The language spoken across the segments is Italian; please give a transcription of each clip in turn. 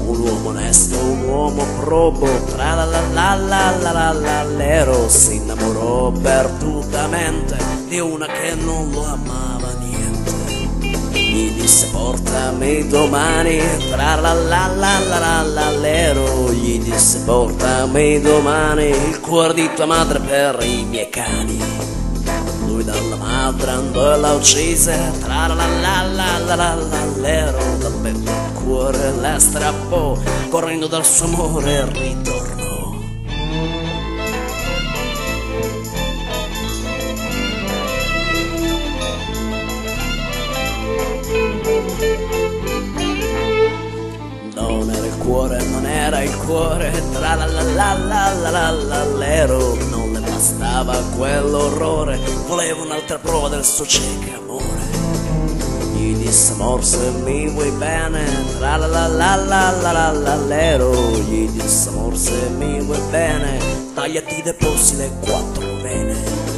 Un uomo onesto, un uomo probo, tra la la la la la la la l'ero, si innamorò perdutamente di una che non lo amava niente. Gli disse portami domani, tra la la la la la la l'ero, gli disse portami domani il cuore di tua madre per i miei cani. Lui dalla madre andò e la uccise, tra la la la la la la l'ero, dal petto il cuore la strappò, correndo dal suo amore ritornò. Non era il cuore, non era il cuore, tra la la la la la la la l'ero, non le bastava quell'orrore, voleva un'altra prova del suo cieco amore. Gli disse amor se mi vuoi bene, tra la la la la la la la l'ero, gli disse amor se mi vuoi bene, tagliati dei polsi le quattro vene.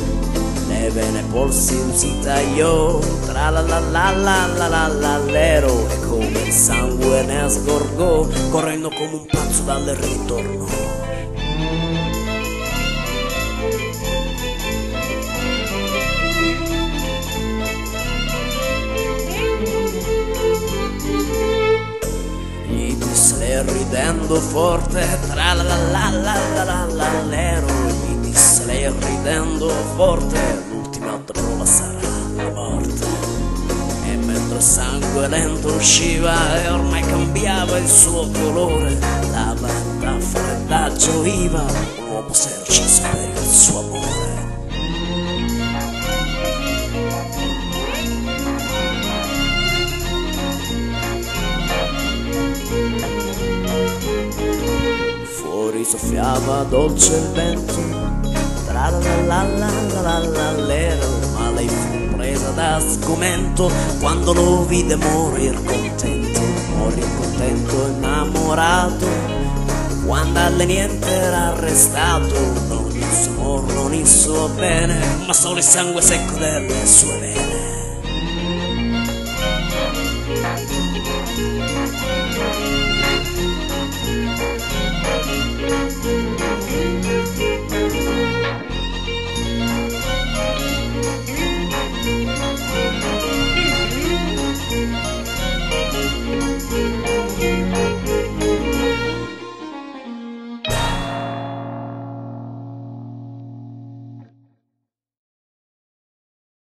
Le vene polsi si tagliò, tra la la la la la la la l'ero, e come il sangue ne sgorgò, correndo come un pazzo dalle ritornò. Gli disse lei ridendo forte, tra la la la la la la la l'ero, gli disse lei ridendo forte, l'ultima prova sarà la morte. E mentre il sangue lento usciva e ormai cambiava il suo colore, la banda fredda gioiva, un uomo si è ucciso per il suo amore. Fuori soffiava dolce il vento, tra la la la la la la l'ero, ma lei fu presa da sgomento quando lo vide morir contento, innamorato, quando alle niente era arrestato. Non il suo amor, non il suo bene, ma solo il sangue secco delle sue vene.